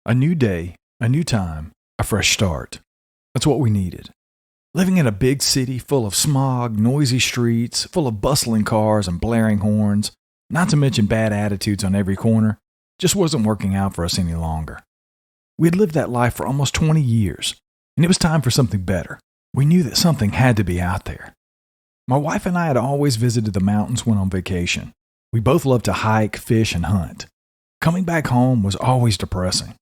A new day, a new time, a fresh start. That's what we needed. Living in a big city full of smog, noisy streets, full of bustling cars and blaring horns, not to mention bad attitudes on every corner, just wasn't working out for us any longer. We had lived that life for almost 20 years, and it was time for something better. We knew that something had to be out there. My wife and I had always visited the mountains when on vacation. We both loved to hike, fish, and hunt. Coming back home was always depressing.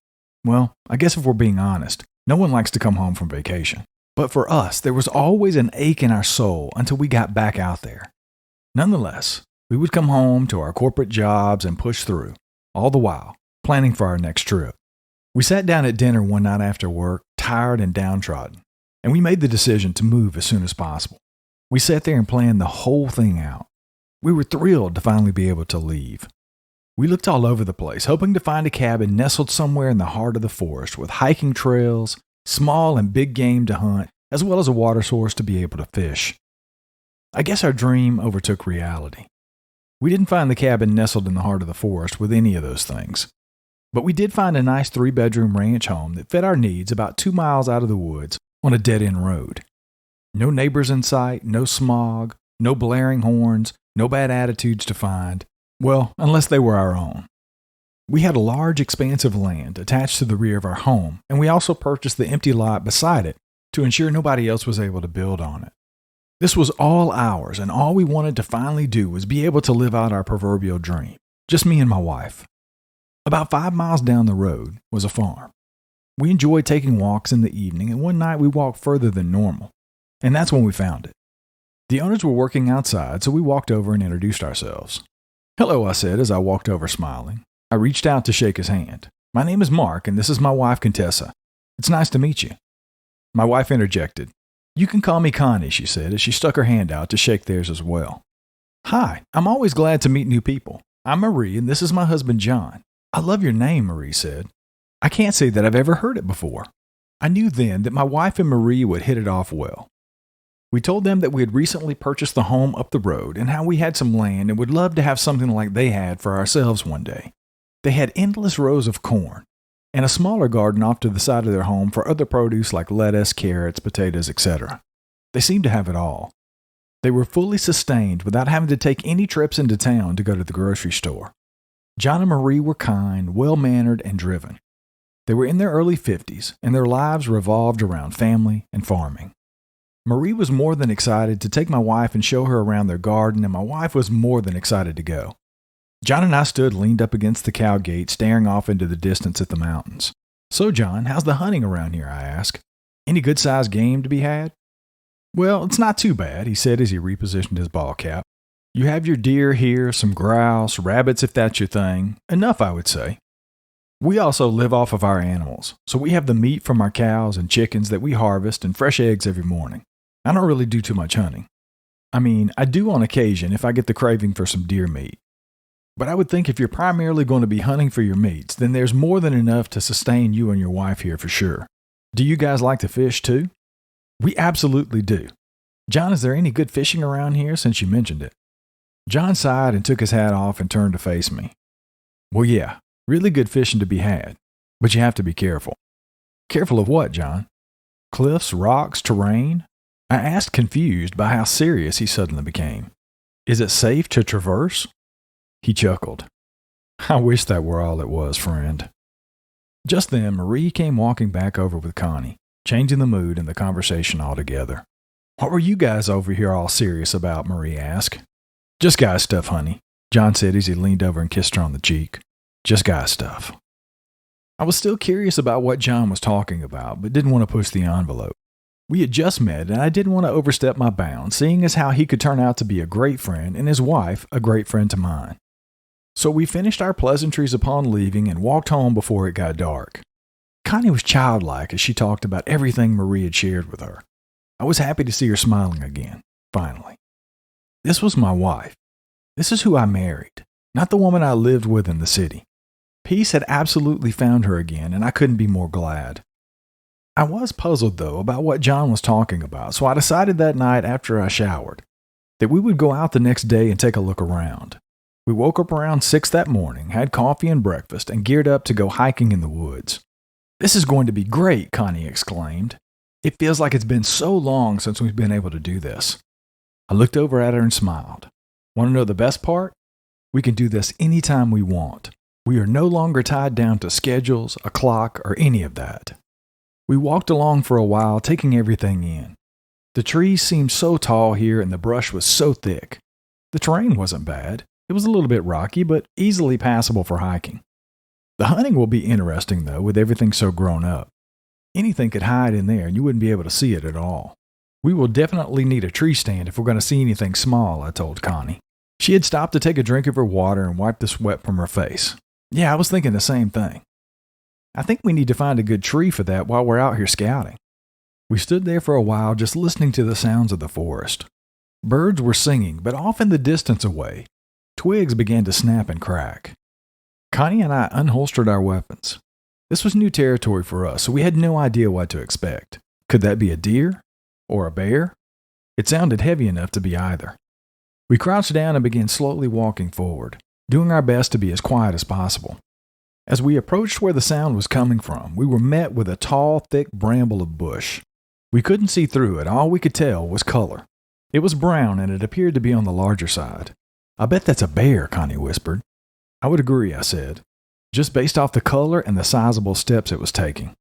Well, I guess if we're being honest, no one likes to come home from vacation. But for us, there was always an ache in our soul until we got back out there. Nonetheless, we would come home to our corporate jobs and push through, all the while planning for our next trip. We sat down at dinner one night after work, tired and downtrodden, and we made the decision to move as soon as possible. We sat there and planned the whole thing out. We were thrilled to finally be able to leave. We looked all over the place, hoping to find a cabin nestled somewhere in the heart of the forest with hiking trails, small and big game to hunt, as well as a water source to be able to fish. I guess our dream overtook reality. We didn't find the cabin nestled in the heart of the forest with any of those things. But we did find a nice 3-bedroom ranch home that fit our needs about 2 miles out of the woods on a dead-end road. No neighbors in sight, no smog, no blaring horns, no bad attitudes to find. Well, unless they were our own. We had a large expanse of land attached to the rear of our home, and we also purchased the empty lot beside it to ensure nobody else was able to build on it. This was all ours, and all we wanted to finally do was be able to live out our proverbial dream, just me and my wife. About 5 miles down the road was a farm. We enjoyed taking walks in the evening, and one night we walked further than normal, and that's when we found it. The owners were working outside, so we walked over and introduced ourselves. "Hello," I said as I walked over smiling. I reached out to shake his hand. "My name is Mark, and this is my wife, Contessa. It's nice to meet you." My wife interjected. "You can call me Connie," she said as she stuck her hand out to shake theirs as well. "Hi, I'm always glad to meet new people. I'm Marie, and this is my husband, John." "I love your name," Marie said. "I can't say that I've ever heard it before." I knew then that my wife and Marie would hit it off well. We told them that we had recently purchased the home up the road and how we had some land and would love to have something like they had for ourselves one day. They had endless rows of corn and a smaller garden off to the side of their home for other produce like lettuce, carrots, potatoes, etc. They seemed to have it all. They were fully sustained without having to take any trips into town to go to the grocery store. John and Marie were kind, well-mannered, and driven. They were in their early 50s, and their lives revolved around family and farming. Marie was more than excited to take my wife and show her around their garden, and my wife was more than excited to go. John and I stood leaned up against the cow gate, staring off into the distance at the mountains. "So, John, how's the hunting around here?" I asked. "Any good-sized game to be had?" "Well, it's not too bad," he said as he repositioned his ball cap. "You have your deer here, some grouse, rabbits if that's your thing. Enough, I would say. We also live off of our animals, so we have the meat from our cows and chickens that we harvest and fresh eggs every morning. I don't really do too much hunting. I mean, I do on occasion if I get the craving for some deer meat. But I would think if you're primarily going to be hunting for your meats, then there's more than enough to sustain you and your wife here for sure. Do you guys like to fish too?" "We absolutely do. John, is there any good fishing around here since you mentioned it?" John sighed and took his hat off and turned to face me. "Well, yeah, really good fishing to be had, but you have to be careful." "Careful of what, John?" "Cliffs, rocks, terrain?" I asked, confused by how serious he suddenly became. "Is it safe to traverse?" He chuckled. "I wish that were all it was, friend." Just then, Marie came walking back over with Connie, changing the mood and the conversation altogether. "What were you guys over here all serious about?" Marie asked. "Just guy stuff, honey," John said as he leaned over and kissed her on the cheek. "Just guy stuff." I was still curious about what John was talking about, but didn't want to push the envelope. We had just met, and I didn't want to overstep my bounds, seeing as how he could turn out to be a great friend and his wife a great friend to mine. So we finished our pleasantries upon leaving and walked home before it got dark. Connie was childlike as she talked about everything Marie had shared with her. I was happy to see her smiling again, finally. This was my wife. This is who I married, not the woman I lived with in the city. Peace had absolutely found her again, and I couldn't be more glad. I was puzzled, though, about what John was talking about, so I decided that night after I showered that we would go out the next day and take a look around. We woke up around 6 that morning, had coffee and breakfast, and geared up to go hiking in the woods. "This is going to be great," Connie exclaimed. "It feels like it's been so long since we've been able to do this." I looked over at her and smiled. "Want to know the best part? We can do this anytime we want. We are no longer tied down to schedules, a clock, or any of that." We walked along for a while, taking everything in. The trees seemed so tall here and the brush was so thick. The terrain wasn't bad. It was a little bit rocky, but easily passable for hiking. The hunting will be interesting, though, with everything so grown up. Anything could hide in there and you wouldn't be able to see it at all. "We will definitely need a tree stand if we're going to see anything small," I told Connie. She had stopped to take a drink of her water and wipe the sweat from her face. "Yeah, I was thinking the same thing. I think we need to find a good tree for that while we're out here scouting." We stood there for a while just listening to the sounds of the forest. Birds were singing, but off in the distance away, twigs began to snap and crack. Connie and I unholstered our weapons. This was new territory for us, so we had no idea what to expect. Could that be a deer? Or a bear? It sounded heavy enough to be either. We crouched down and began slowly walking forward, doing our best to be as quiet as possible. As we approached where the sound was coming from, we were met with a tall, thick bramble of bush. We couldn't see through it. All we could tell was color. It was brown, and it appeared to be on the larger side. "I bet that's a bear," Connie whispered. "I would agree," I said, just based off the color and the sizable steps it was taking.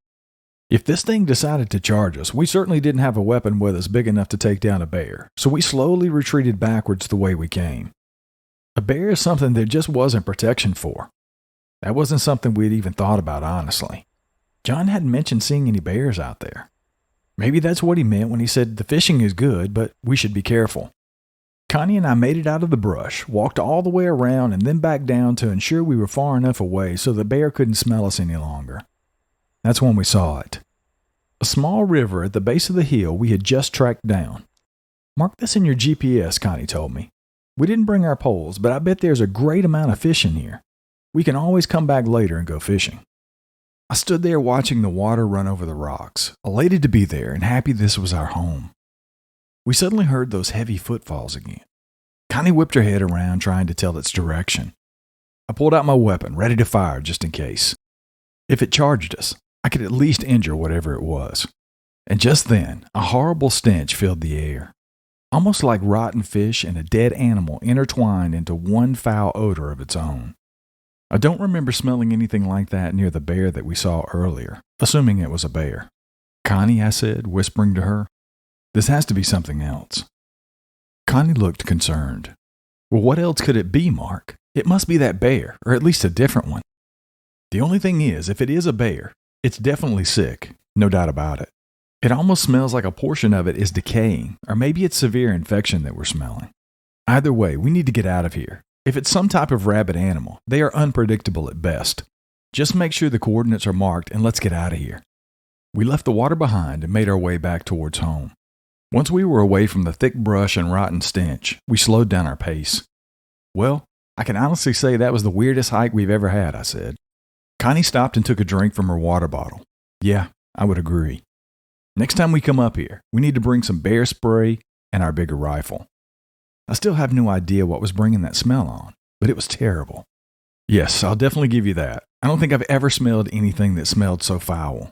If this thing decided to charge us, we certainly didn't have a weapon with us big enough to take down a bear, so we slowly retreated backwards the way we came. A bear is something there just wasn't protection for. That wasn't something we'd even thought about, honestly. John hadn't mentioned seeing any bears out there. Maybe that's what he meant when he said the fishing is good, but we should be careful. Connie and I made it out of the brush, walked all the way around and then back down to ensure we were far enough away so the bear couldn't smell us any longer. That's when we saw it. A small river at the base of the hill we had just tracked down. "Mark this in your GPS," Connie told me. "We didn't bring our poles, but I bet there's a great amount of fish in here. We can always come back later and go fishing." I stood there watching the water run over the rocks, elated to be there and happy this was our home. We suddenly heard those heavy footfalls again. Connie whipped her head around trying to tell its direction. I pulled out my weapon, ready to fire just in case. If it charged us, I could at least injure whatever it was. And just then, a horrible stench filled the air. Almost like rotten fish and a dead animal intertwined into one foul odor of its own. I don't remember smelling anything like that near the bear that we saw earlier, assuming it was a bear. "Connie," I said, whispering to her, "this has to be something else." Connie looked concerned. "Well, what else could it be, Mark? It must be that bear, or at least a different one. The only thing is, if it is a bear, it's definitely sick, no doubt about it. It almost smells like a portion of it is decaying, or maybe it's severe infection that we're smelling. Either way, we need to get out of here. If it's some type of rabid animal, they are unpredictable at best. Just make sure the coordinates are marked and let's get out of here." We left the water behind and made our way back towards home. Once we were away from the thick brush and rotten stench, we slowed down our pace. "Well, I can honestly say that was the weirdest hike we've ever had," I said. Connie stopped and took a drink from her water bottle. "Yeah, I would agree. Next time we come up here, we need to bring some bear spray and our bigger rifle." I still have no idea what was bringing that smell on, but it was terrible. "Yes, I'll definitely give you that. I don't think I've ever smelled anything that smelled so foul."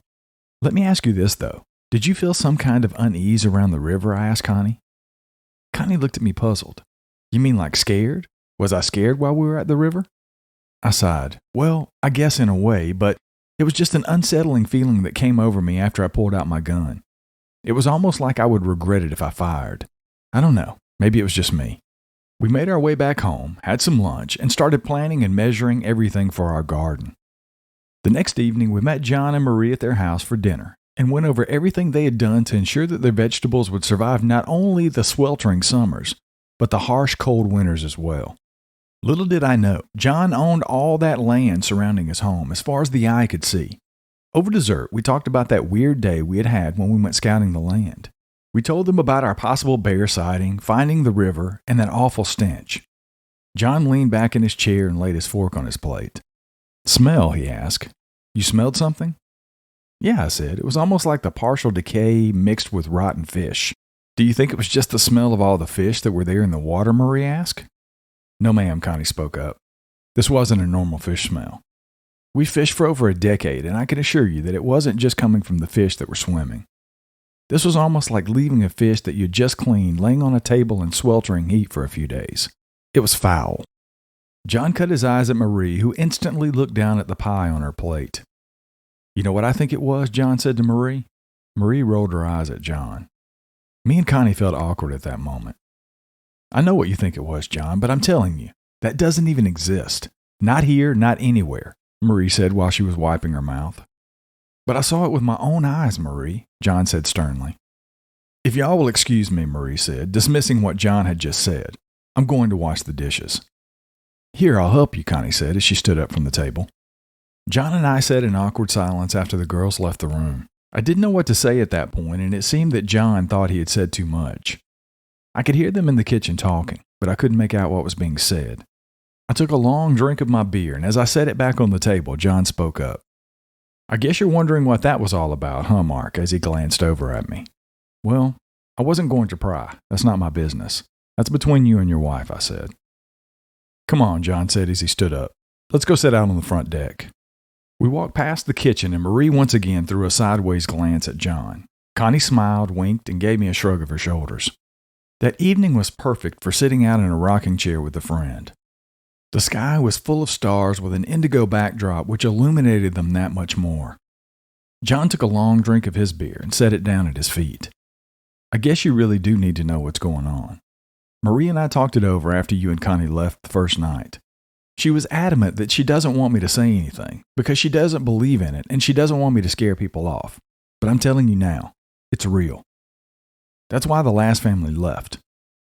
"Let me ask you this, though. Did you feel some kind of unease around the river?" I asked Connie. Connie looked at me puzzled. "You mean like scared? Was I scared while we were at the river?" I sighed. "Well, I guess in a way, but it was just an unsettling feeling that came over me after I pulled out my gun. It was almost like I would regret it if I fired. I don't know. Maybe it was just me." We made our way back home, had some lunch, and started planning and measuring everything for our garden. The next evening, we met John and Marie at their house for dinner and went over everything they had done to ensure that their vegetables would survive not only the sweltering summers, but the harsh cold winters as well. Little did I know, John owned all that land surrounding his home as far as the eye could see. Over dessert, we talked about that weird day we had had when we went scouting the land. We told them about our possible bear sighting, finding the river, and that awful stench. John leaned back in his chair and laid his fork on his plate. "Smell?" he asked. "You smelled something?" "Yeah," I said. "It was almost like the partial decay mixed with rotten fish." "Do you think it was just the smell of all the fish that were there in the water?" Marie asked. "No, ma'am," Connie spoke up. "This wasn't a normal fish smell. We fished for over a decade, and I can assure you that it wasn't just coming from the fish that were swimming. This was almost like leaving a fish that you'd just cleaned laying on a table in sweltering heat for a few days. It was foul. John cut his eyes at Marie, who instantly looked down at the pie on her plate. You know what I think it was? John said to Marie. Marie rolled her eyes at John. Me and Connie felt awkward at that moment. I know what you think it was, John, but I'm telling you, that doesn't even exist. Not here, not anywhere, Marie said while she was wiping her mouth. But I saw it with my own eyes, Marie, John said sternly. If y'all will excuse me, Marie said, dismissing what John had just said. I'm going to wash the dishes. Here, I'll help you, Connie said as she stood up from the table. John and I sat in awkward silence after the girls left the room. I didn't know what to say at that point, and it seemed that John thought he had said too much. I could hear them in the kitchen talking, but I couldn't make out what was being said. I took a long drink of my beer, and as I set it back on the table, John spoke up. I guess you're wondering what that was all about, huh, Mark, as he glanced over at me. Well, I wasn't going to pry. That's not my business. That's between you and your wife, I said. Come on, John said as he stood up. Let's go sit out on the front deck. We walked past the kitchen, and Marie once again threw a sideways glance at John. Connie smiled, winked, and gave me a shrug of her shoulders. That evening was perfect for sitting out in a rocking chair with a friend. The sky was full of stars with an indigo backdrop which illuminated them that much more. John took a long drink of his beer and set it down at his feet. I guess you really do need to know what's going on. Marie and I talked it over after you and Connie left the first night. She was adamant that she doesn't want me to say anything because she doesn't believe in it and she doesn't want me to scare people off. But I'm telling you now, it's real. That's why the last family left.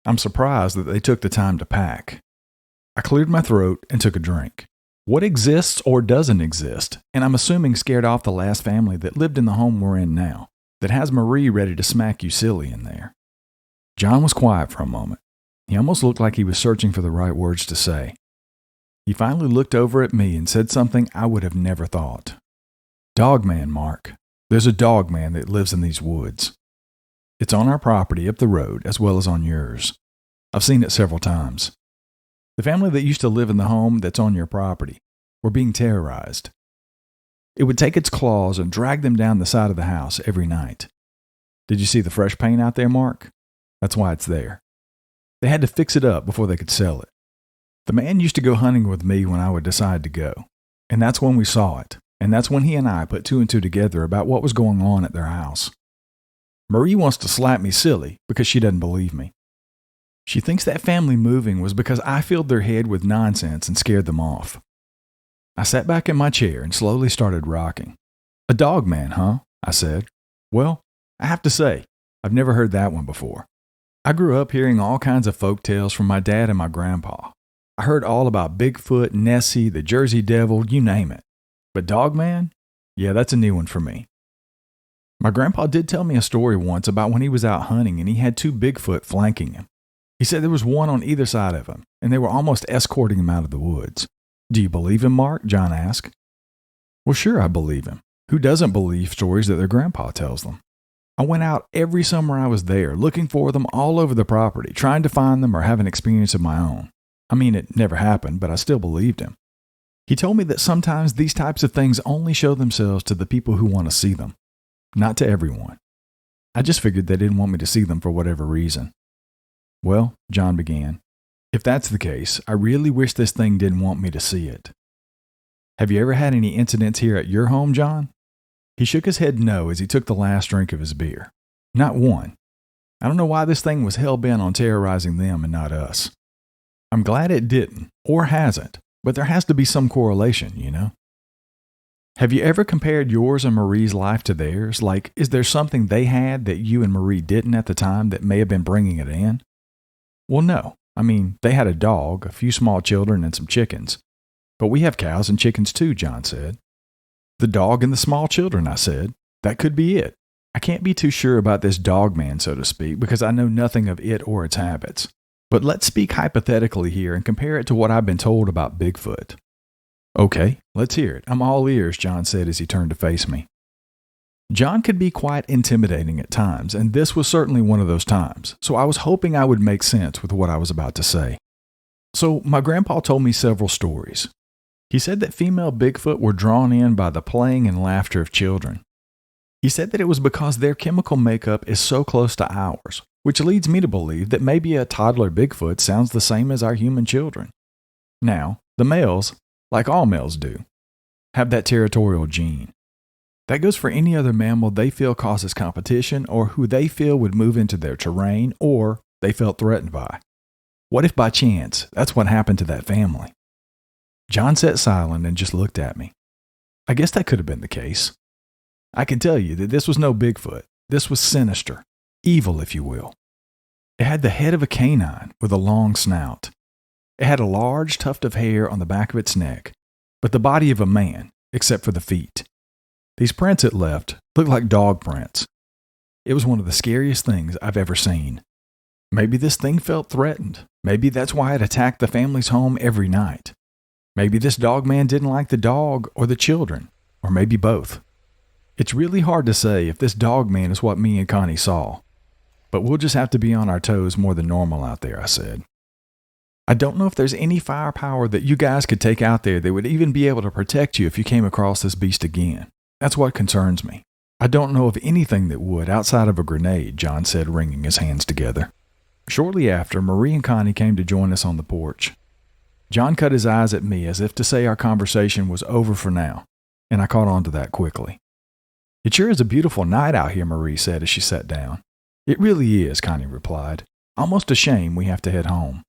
I'm surprised that they took the time to pack. I cleared my throat and took a drink. What exists or doesn't exist, and I'm assuming scared off the last family that lived in the home we're in now, that has Marie ready to smack you silly in there. John was quiet for a moment. He almost looked like he was searching for the right words to say. He finally looked over at me and said something I would have never thought. Dogman, Mark. There's a dogman that lives in these woods. It's on our property up the road as well as on yours. I've seen it several times. The family that used to live in the home that's on your property were being terrorized. It would take its claws and drag them down the side of the house every night. Did you see the fresh paint out there, Mark? That's why it's there. They had to fix it up before they could sell it. The man used to go hunting with me when I would decide to go, and that's when we saw it, and that's when he and I put two and two together about what was going on at their house. Marie wants to slap me silly because she doesn't believe me. She thinks that family moving was because I filled their head with nonsense and scared them off. I sat back in my chair and slowly started rocking. A dogman, huh? I said. Well, I have to say, I've never heard that one before. I grew up hearing all kinds of folk tales from my dad and my grandpa. I heard all about Bigfoot, Nessie, the Jersey Devil, you name it. But Dogman? Yeah, that's a new one for me. My grandpa did tell me a story once about when he was out hunting and he had two Bigfoot flanking him. He said there was one on either side of him, and they were almost escorting him out of the woods. Do you believe him, Mark? John asked. Well, sure, I believe him. Who doesn't believe stories that their grandpa tells them? I went out every summer I was there, looking for them all over the property, trying to find them or have an experience of my own. I mean, it never happened, but I still believed him. He told me that sometimes these types of things only show themselves to the people who want to see them, not to everyone. I just figured they didn't want me to see them for whatever reason. Well, John began, if that's the case, I really wish this thing didn't want me to see it. Have you ever had any incidents here at your home, John? He shook his head no as he took the last drink of his beer. Not one. I don't know why this thing was hell-bent on terrorizing them and not us. I'm glad it didn't, or hasn't, but there has to be some correlation, you know? Have you ever compared yours and Marie's life to theirs? Like, is there something they had that you and Marie didn't at the time that may have been bringing it in? Well, no. I mean, they had a dog, a few small children, and some chickens. But we have cows and chickens too, John said. The dog and the small children, I said. That could be it. I can't be too sure about this dogman, so to speak, because I know nothing of it or its habits. But let's speak hypothetically here and compare it to what I've been told about Bigfoot. Okay, let's hear it. I'm all ears, John said as he turned to face me. John could be quite intimidating at times, and this was certainly one of those times, so I was hoping I would make sense with what I was about to say. So my grandpa told me several stories. He said that female Bigfoot were drawn in by the playing and laughter of children. He said that it was because their chemical makeup is so close to ours, which leads me to believe that maybe a toddler Bigfoot sounds the same as our human children. Now, the males, like all males do, have that territorial gene. That goes for any other mammal they feel causes competition or who they feel would move into their terrain or they felt threatened by. What if by chance that's what happened to that family? John sat silent and just looked at me. I guess that could have been the case. I can tell you that this was no Bigfoot. This was sinister, evil if you will. It had the head of a canine with a long snout. It had a large tuft of hair on the back of its neck, but the body of a man, except for the feet. These prints it left looked like dog prints. It was one of the scariest things I've ever seen. Maybe this thing felt threatened. Maybe that's why it attacked the family's home every night. Maybe this dogman didn't like the dog or the children, or maybe both. It's really hard to say if this dogman is what me and Connie saw, but we'll just have to be on our toes more than normal out there, I said. I don't know if there's any firepower that you guys could take out there that would even be able to protect you if you came across this beast again. That's what concerns me. I don't know of anything that would outside of a grenade, John said, wringing his hands together. Shortly after, Marie and Connie came to join us on the porch. John cut his eyes at me as if to say our conversation was over for now, and I caught on to that quickly. It sure is a beautiful night out here, Marie said as she sat down. It really is, Connie replied. Almost a shame we have to head home.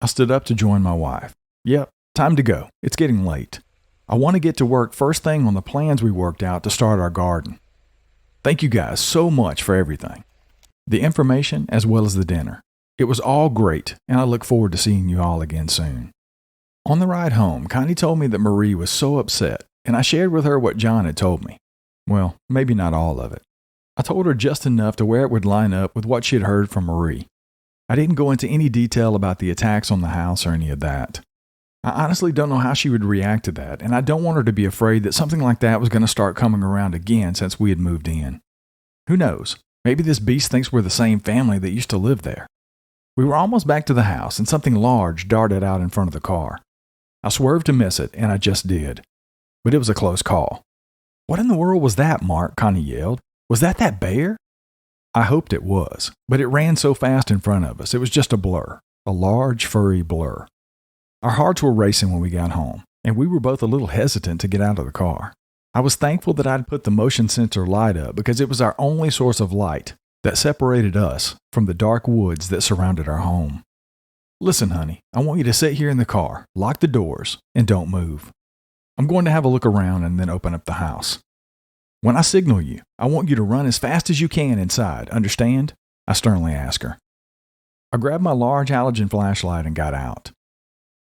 I stood up to join my wife. Yep, time to go. It's getting late. I want to get to work first thing on the plans we worked out to start our garden. Thank you guys so much for everything. The information as well as the dinner. It was all great, and I look forward to seeing you all again soon. On the ride home, Connie told me that Marie was so upset, and I shared with her what John had told me. Well, maybe not all of it. I told her just enough to where it would line up with what she had heard from Marie. I didn't go into any detail about the attacks on the house or any of that. I honestly don't know how she would react to that, and I don't want her to be afraid that something like that was going to start coming around again since we had moved in. Who knows? Maybe this beast thinks we're the same family that used to live there. We were almost back to the house, and something large darted out in front of the car. I swerved to miss it, and I just did. But it was a close call. What in the world was that, Mark? Connie yelled. Was that bear? I hoped it was, but it ran so fast in front of us, it was just a blur, a large, furry blur. Our hearts were racing when we got home, and we were both a little hesitant to get out of the car. I was thankful that I'd put the motion sensor light up because it was our only source of light that separated us from the dark woods that surrounded our home. Listen, honey, I want you to sit here in the car, lock the doors, and don't move. I'm going to have a look around and then open up the house. When I signal you, I want you to run as fast as you can inside, understand? I sternly asked her. I grabbed my large halogen flashlight and got out.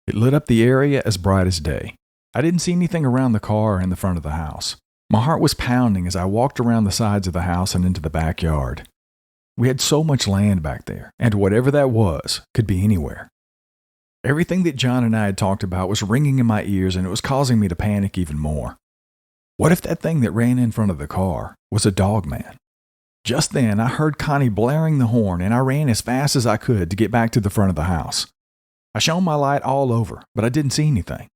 It lit up the area as bright as day. I didn't see anything around the car or in the front of the house. My heart was pounding as I walked around the sides of the house and into the backyard. We had so much land back there, and whatever that was could be anywhere. Everything that John and I had talked about was ringing in my ears, and it was causing me to panic even more. What if that thing that ran in front of the car was a dogman? Just then, I heard Connie blaring the horn, and I ran as fast as I could to get back to the front of the house. I shone my light all over, but I didn't see anything.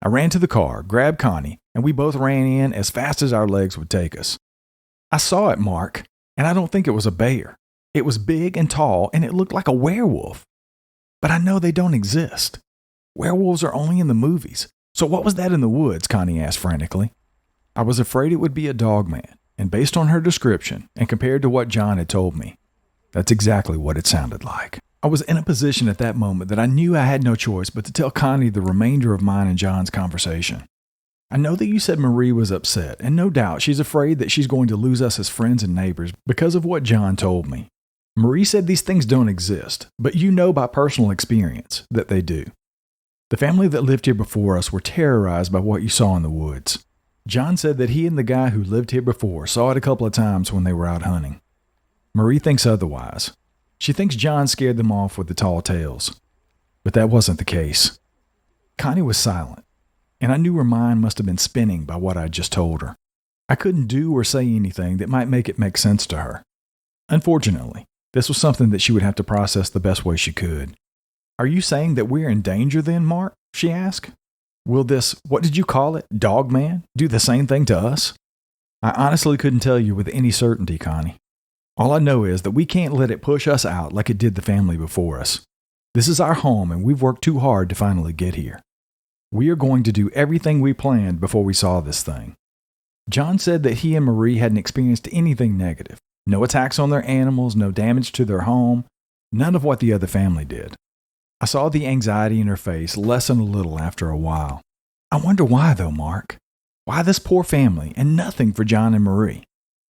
I ran to the car, grabbed Connie, and we both ran in as fast as our legs would take us. I saw it, Mark, and I don't think it was a bear. It was big and tall, and it looked like a werewolf. But I know they don't exist. Werewolves are only in the movies. So what was that in the woods? Connie asked frantically. I was afraid it would be a dogman, and based on her description and compared to what John had told me, that's exactly what it sounded like. I was in a position at that moment that I knew I had no choice but to tell Connie the remainder of mine and John's conversation. I know that you said Marie was upset, and no doubt she's afraid that she's going to lose us as friends and neighbors because of what John told me. Marie said these things don't exist, but you know by personal experience that they do. The family that lived here before us were terrorized by what you saw in the woods. John said that he and the guy who lived here before saw it a couple of times when they were out hunting. Marie thinks otherwise. She thinks John scared them off with the tall tales. But that wasn't the case. Connie was silent, and I knew her mind must have been spinning by what I'd just told her. I couldn't do or say anything that might make it make sense to her. Unfortunately, this was something that she would have to process the best way she could. Are you saying that we're in danger then, Mark? She asked. Will this, what did you call it, Dogman, do the same thing to us? I honestly couldn't tell you with any certainty, Connie. All I know is that we can't let it push us out like it did the family before us. This is our home, and we've worked too hard to finally get here. We are going to do everything we planned before we saw this thing. John said that he and Marie hadn't experienced anything negative. No attacks on their animals, no damage to their home, none of what the other family did. I saw the anxiety in her face lessen a little after a while. I wonder why, though, Mark. Why this poor family and nothing for John and Marie?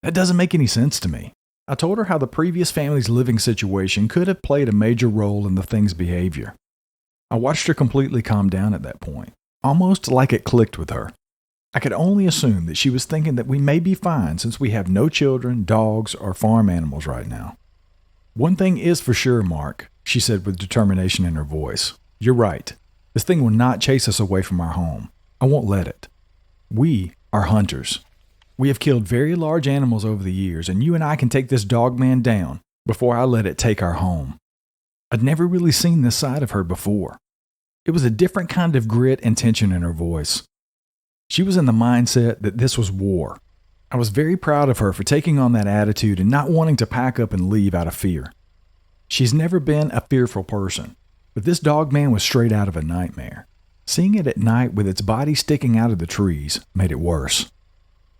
That doesn't make any sense to me. I told her how the previous family's living situation could have played a major role in the thing's behavior. I watched her completely calm down at that point, almost like it clicked with her. I could only assume that she was thinking that we may be fine since we have no children, dogs, or farm animals right now. One thing is for sure, Mark, she said with determination in her voice. You're right. This thing will not chase us away from our home. I won't let it. We are hunters. We have killed very large animals over the years, and you and I can take this Dogman down before I let it take our home. I'd never really seen this side of her before. It was a different kind of grit and tension in her voice. She was in the mindset that this was war. I was very proud of her for taking on that attitude and not wanting to pack up and leave out of fear. She's never been a fearful person, but this Dogman was straight out of a nightmare. Seeing it at night with its body sticking out of the trees made it worse.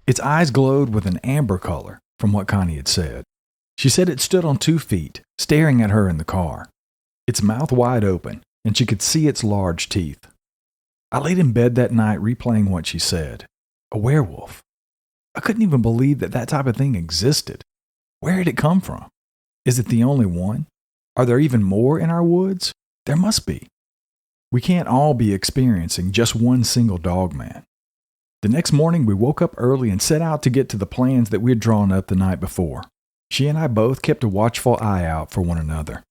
Its eyes glowed with an amber color, from what Connie had said. She said it stood on 2 feet, staring at her in the car, its mouth wide open, and she could see its large teeth. I laid in bed that night replaying what she said. A werewolf. I couldn't even believe that that type of thing existed. Where had it come from? Is it the only one? Are there even more in our woods? There must be. We can't all be experiencing just one single Dogman. The next morning, we woke up early and set out to get to the plans that we had drawn up the night before. She and I both kept a watchful eye out for one another.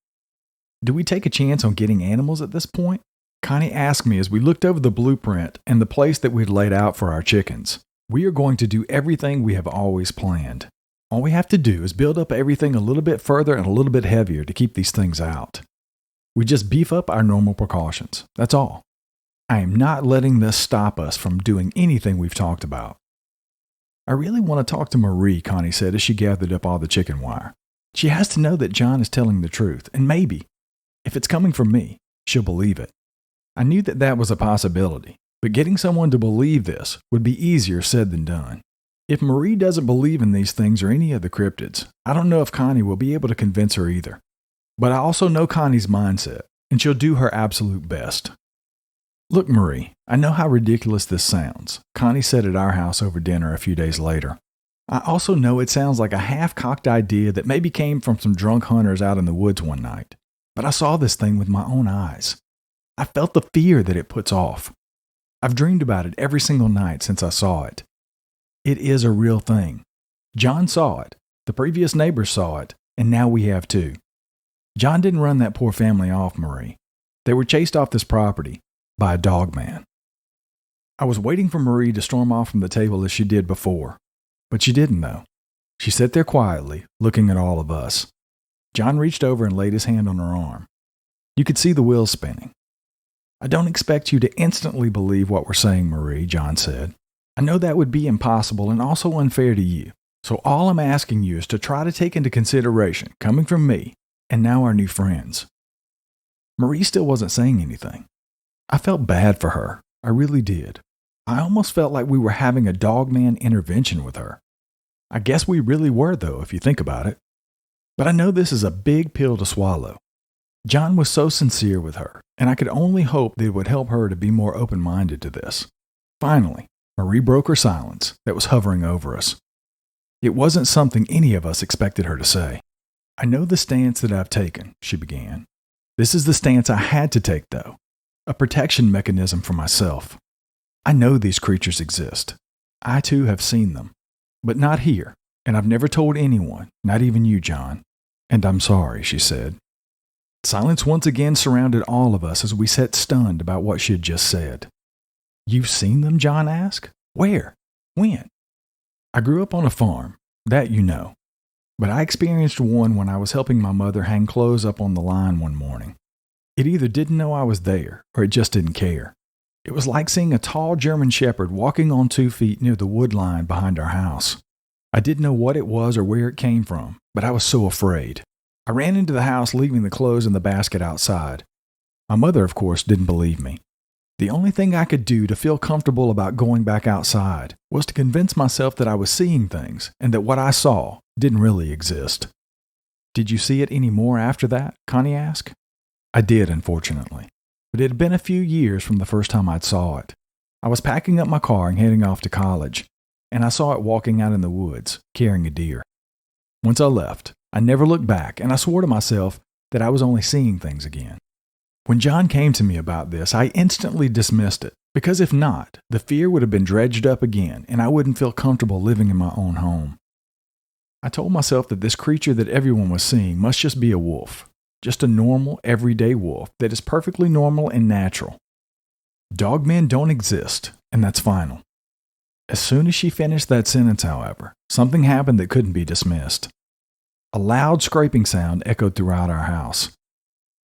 Do we take a chance on getting animals at this point? Connie asked me as we looked over the blueprint and the place that we had laid out for our chickens. We are going to do everything we have always planned. All we have to do is build up everything a little bit further and a little bit heavier to keep these things out. We just beef up our normal precautions. That's all. I am not letting this stop us from doing anything we've talked about. I really want to talk to Marie, Connie said as she gathered up all the chicken wire. She has to know that John is telling the truth, and maybe, if it's coming from me, she'll believe it. I knew that that was a possibility, but getting someone to believe this would be easier said than done. If Marie doesn't believe in these things or any of the cryptids, I don't know if Connie will be able to convince her either. But I also know Connie's mindset, and she'll do her absolute best. Look, Marie, I know how ridiculous this sounds, Connie said at our house over dinner a few days later. I also know it sounds like a half-cocked idea that maybe came from some drunk hunters out in the woods one night. But I saw this thing with my own eyes. I felt the fear that it puts off. I've dreamed about it every single night since I saw it. It is a real thing. John saw it, the previous neighbors saw it, and now we have too. John didn't run that poor family off, Marie. They were chased off this property by a Dogman. I was waiting for Marie to storm off from the table as she did before, but she didn't though. She sat there quietly, looking at all of us. John reached over and laid his hand on her arm. You could see the wheels spinning. I don't expect you to instantly believe what we're saying, Marie, John said. I know that would be impossible and also unfair to you, so all I'm asking you is to try to take into consideration, coming from me, and now our new friends. Marie still wasn't saying anything. I felt bad for her. I really did. I almost felt like we were having a Dogman intervention with her. I guess we really were, though, if you think about it. But I know this is a big pill to swallow. John was so sincere with her, and I could only hope that it would help her to be more open-minded to this. Finally, Marie broke her silence that was hovering over us. It wasn't something any of us expected her to say. I know the stance that I've taken, she began. This is the stance I had to take, though. A protection mechanism for myself. I know these creatures exist. I too have seen them. But not here, and I've never told anyone, not even you, John. And I'm sorry, she said. Silence once again surrounded all of us as we sat stunned about what she had just said. You've seen them? John asked. Where? When? I grew up on a farm, that you know. But I experienced one when I was helping my mother hang clothes up on the line one morning. It either didn't know I was there, or it just didn't care. It was like seeing a tall German shepherd walking on 2 feet near the wood line behind our house. I didn't know what it was or where it came from, but I was so afraid. I ran into the house, leaving the clothes in the basket outside. My mother, of course, didn't believe me. The only thing I could do to feel comfortable about going back outside was to convince myself that I was seeing things and that what I saw didn't really exist. Did you see it any more after that? Connie asked. I did, unfortunately, but it had been a few years from the first time I'd saw it. I was packing up my car and heading off to college, and I saw it walking out in the woods, carrying a deer. Once I left, I never looked back, and I swore to myself that I was only seeing things again. When John came to me about this, I instantly dismissed it, because if not, the fear would have been dredged up again, and I wouldn't feel comfortable living in my own home. I told myself that this creature that everyone was seeing must just be a wolf, just a normal, everyday wolf that is perfectly normal and natural. Dogmen don't exist, and that's final. As soon as she finished that sentence, however, something happened that couldn't be dismissed. A loud scraping sound echoed throughout our house.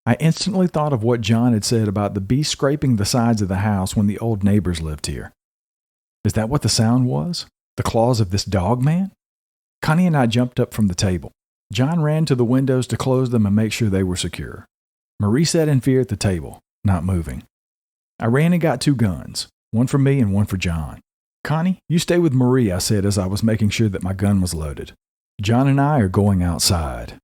I instantly thought of what John had said about the beast scraping the sides of the house when the old neighbors lived here. Is that what the sound was? The claws of this dogman? Connie and I jumped up from the table. John ran to the windows to close them and make sure they were secure. Marie sat in fear at the table, not moving. I ran and got 2 guns, one for me and one for John. Connie, you stay with Marie, I said as I was making sure that my gun was loaded. John and I are going outside.